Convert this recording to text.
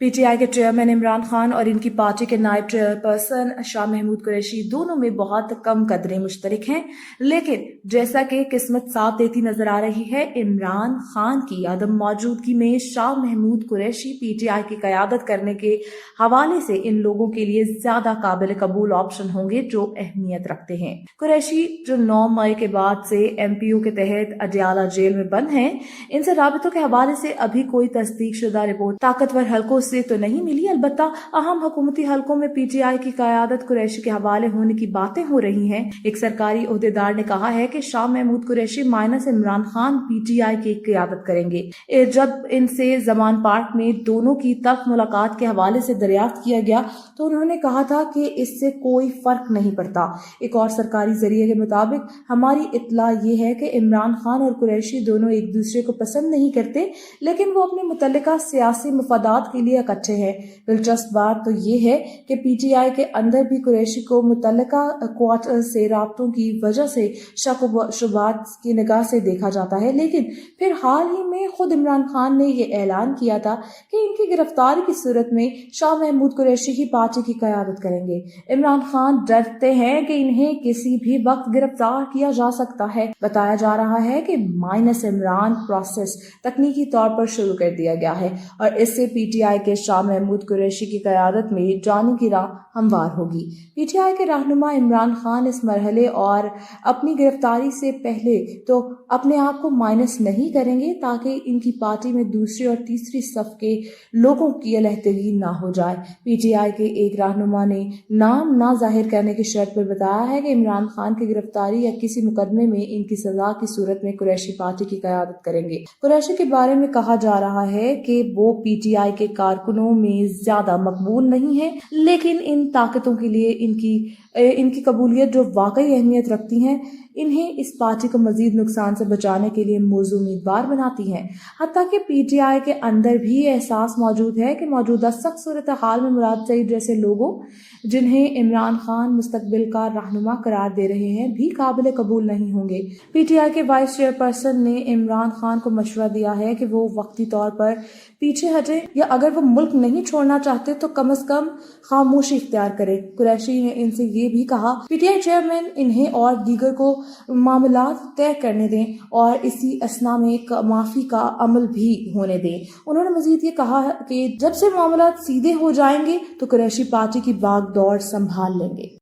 P T आई के chairman Imran Khan और इनकी पार्टी के नायब चेयरपर्सन शाह महमूद कुरैशी दोनों में बहुत कम कदरें मुश्तरक हैं, लेकिन जैसा कि किस्मत साथ देती नजर आ रही है, इमरान खान की अदम मौजूदगी में शाह महमूद कुरैशी पी टी आई की क़यादत करने के हवाले से इन लोगों के लिए ज्यादा काबिल कबूल ऑप्शन होंगे जो अहमियत रखते हैं। कुरैशी जो 9 मई के बाद से MPO के तहत अडयाला जेल में बंद हैं, इनसे राबितों के हवाले से अभी कोई तस्दीक शुदा रिपोर्ट ताकतवर हल्कों से तो नहीं मिली। अलबत्ता अहम हुकूमती हल्कों में PTI की क़यादत कुरैशी के हवाले होने की बातें हो रही हैं। एक सरकारी ओहदेदार ने कहा है कि शाह महमूद कुरैशी माइनस इमरान खान PTI की क़यादत करेंगे। जब इनसे जमान पार्क में दोनों की तल्ख मुलाकात के हवाले से दरियाफ्त किया गया तो उन्होंने कहा था कि इससे कोई फर्क नहीं पड़ता। एक और सरकारी जरिए के मुताबिक हमारी इत्तला ये है कि इमरान खान और कुरैशी दोनों एक दूसरे को पसंद नहीं करते, लेकिन वो अपने मुतल्लिका सियासी मफादात के लिए इकट्ठे हैं। दिलचस्प बात तो ये है कि PTI के अंदर भी कुरैशी को मुतल्लिका क्वार्टर से राब्तों की वजह से शक व शुबात की निगाह से देखा जाता है, लेकिन फिर हाल ही में खुद इमरान खान ने ये ऐलान किया था कि इनकी गिरफ्तारी की सूरत में शाह महमूद कुरैशी की पार्टी की क़यादत करेंगे। इमरान खान डरते हैं कि इन्हें किसी भी वक्त गिरफ्तार किया जा सकता है। बताया जा रहा है कि माइनस इमरान प्रोसेस तकनीकी तौर पर शुरू कर दिया गया है और इससे PTI के शाह महमूद कुरैशी की क़यादत में जाने की राह हमवार होगी। PTI के रहनुमा इमरान खान इस मरहले और अपनी गिरफ्तारी से पहले तो अपने आप को माइनस नहीं करेंगे ताकि इनकी पार्टी में दूसरी और तीसरी सफ के लोगों की अलहदगी ना हो जाए। PTI के एक रहनुमा ने नाम ना जाहिर करने की शर्त पर बताया है कि इमरान खान की गिरफ्तारी या किसी मुकदमे में इनकी सजा की सूरत में कुरैशी पार्टी की क़यादत करेंगे। कुरैशी के बारे में कहा जा रहा है कि वो PTI के कारकुनों में ज्यादा मकबूल नहीं है, लेकिन इन ताकतों के लिए इनकी कबूलियत जो वाकई अहमियत रखती हैं, इन्हें इस पार्टी को मजीद नुकसान से बचाने के लिए मौजूद उम्मीदवार बनाती हैं। हत्ता कि PTI के अंदर भी एहसास मौजूद है कि मौजूदा सख्त सूरत हाल में मुराद सईद जैसे लोगों जिन्हें इमरान खान मुस्तकबिल का रहनुमा करार दे रहे हैं भी काबिल कबूल नहीं होंगे। PTI के वाइस चेयरपर्सन ने इमरान खान को मशवरा दिया है कि वो वक्ती तौर पर पीछे हटे या अगर वो मुल्क नहीं छोड़ना चाहते तो कम से कम खामोशी इख्तियार करे। कुरैशी ने इनसे ये भी कहा PTI चेयरमैन इन्हें और दीगर को मामलात तय करने दें और इसी असना में माफी का अमल भी होने दें। उन्होंने मजीद ये कहा कि जब से मामलात सीधे हो जाएंगे तो कुरैशी पार्टी की बागडोर संभाल लेंगे।